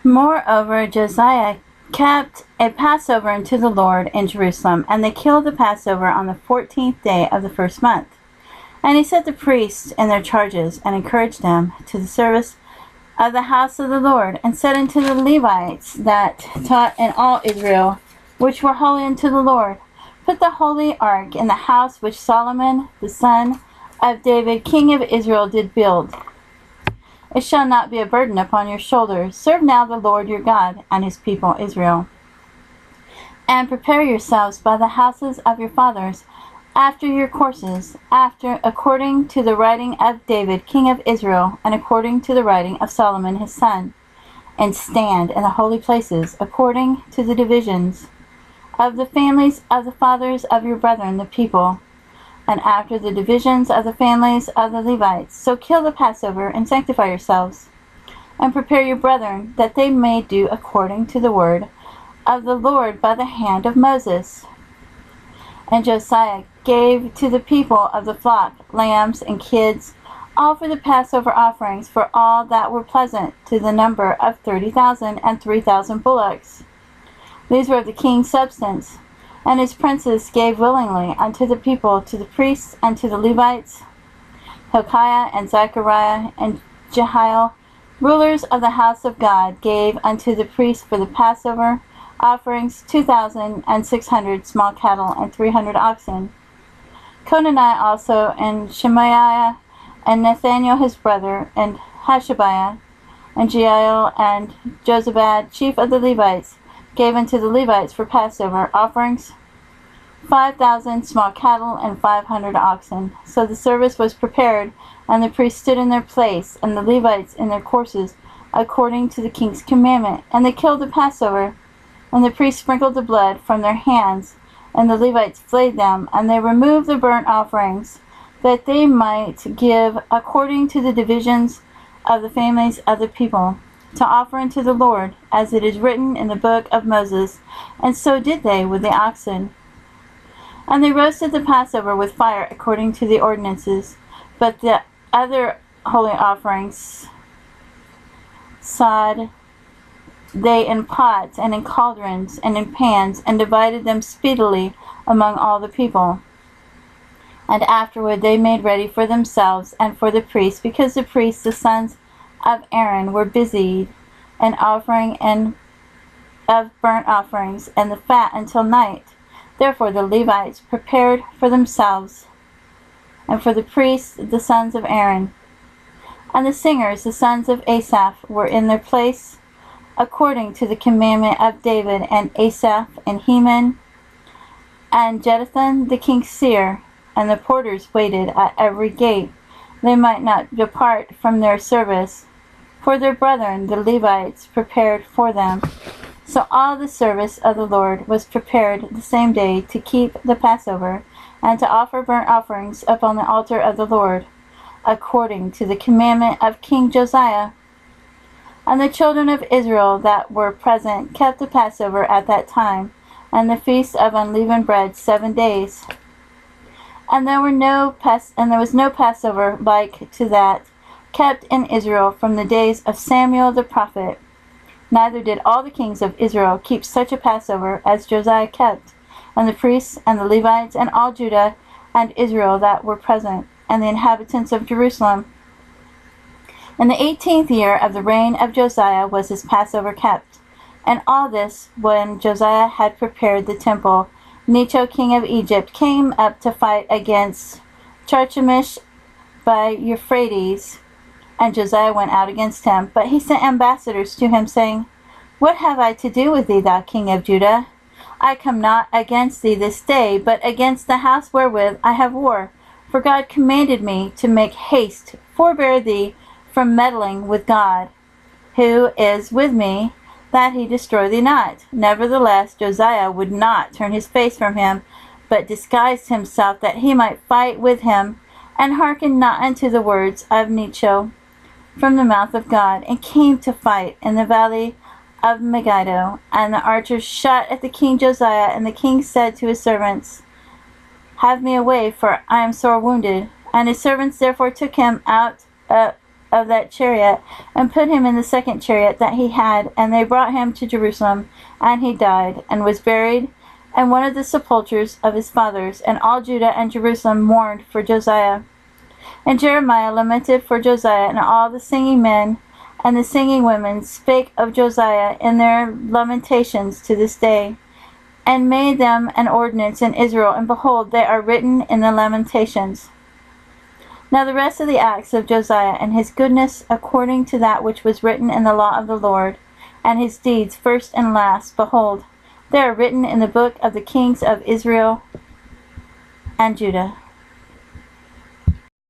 Moreover, Josiah kept a Passover unto the Lord in Jerusalem, and they killed the Passover on the 14th day of the first month. And he set the priests in their charges, and encouraged them to the service of the house of the Lord, and said unto the Levites that taught in all Israel, which were holy unto the Lord, put the holy ark in the house which Solomon the son of David king of Israel did build. It shall not be a burden upon your shoulders. Serve now the Lord your God and his people Israel. And prepare yourselves by the houses of your fathers, after your courses, according to the writing of David king of Israel, and according to the writing of Solomon his son, and stand in the holy places, according to the divisions of the families of the fathers of your brethren the people, and after the divisions of the families of the Levites. So kill the Passover, and sanctify yourselves, and prepare your brethren, that they may do according to the word of the Lord by the hand of Moses. And Josiah gave to the people of the flock lambs and kids, all for the Passover offerings, for all that were pleasant, to the number of 30,000 and 3,000 bullocks. These were of the king's substance. And his princes gave willingly unto the people, to the priests, and to the Levites, Hilkiah and Zechariah and Jehiel, rulers of the house of God, gave unto the priests for the Passover offerings 2,600 small cattle and 300 oxen. Conani also, and Shemaiah, and Nathaniel his brother, and Hashabiah, and Jeiel, and Jozabad, chief of the Levites, gave unto the Levites for Passover offerings 5,000 small cattle and 500 oxen. So the service was prepared, and the priests stood in their place, and the Levites in their courses, according to the king's commandment. And they killed the Passover, and the priests sprinkled the blood from their hands, and the Levites flayed them, and they removed the burnt offerings, that they might give according to the divisions of the families of the people, to offer unto the Lord, as it is written in the book of Moses. And so did they with the oxen. And they roasted the Passover with fire according to the ordinances. But the other holy offerings sod they in pots, and in cauldrons, and in pans, and divided them speedily among all the people. And afterward they made ready for themselves and for the priests, because the priests, the sons of Aaron, were busied in offering and of burnt offerings and the fat until night. Therefore the Levites prepared for themselves, and for the priests, the sons of Aaron. And the singers, the sons of Asaph, were in their place, according to the commandment of David, and Asaph, and Heman, and Jeduthun the king's seer. And the porters waited at every gate, they might not depart from their service, for their brethren the Levites prepared for them. So all the service of the Lord was prepared the same day to keep the Passover, and to offer burnt offerings upon the altar of the Lord, according to the commandment of King Josiah. And the children of Israel that were present kept the Passover at that time, and the feast of unleavened bread 7 days. And there was no Passover like to that kept in Israel from the days of Samuel the prophet. Neither did all the kings of Israel keep such a Passover as Josiah kept, and the priests and the Levites and all Judah and Israel that were present, and the inhabitants of Jerusalem. In the 18th year of the reign of Josiah was his Passover kept. And all this, when Josiah had prepared the temple, Necho king of Egypt came up to fight against Carchemish by Euphrates, and Josiah went out against him. But he sent ambassadors to him, saying, What have I to do with thee, thou king of Judah? I come not against thee this day, but against the house wherewith I have war. For God commanded me to make haste, forbear thee from meddling with God, who is with me, that he destroy thee not. Nevertheless, Josiah would not turn his face from him, but disguised himself, that he might fight with him, and hearkened not unto the words of Necho from the mouth of God, and came to fight in the valley of Megiddo. And the archers shot at the king Josiah, and the king said to his servants, Have me away, for I am sore wounded. And his servants therefore took him out of that chariot, and put him in the second chariot that he had, and they brought him to Jerusalem, and he died, and was buried in one of the sepulchres of his fathers, and all Judah and Jerusalem mourned for Josiah. And Jeremiah lamented for Josiah, and all the singing men and the singing women spake of Josiah in their lamentations to this day, and made them an ordinance in Israel, and behold, they are written in the lamentations. Now the rest of the acts of Josiah, and his goodness, according to that which was written in the law of the Lord, and his deeds, first and last, behold, they are written in the book of the kings of Israel and Judah.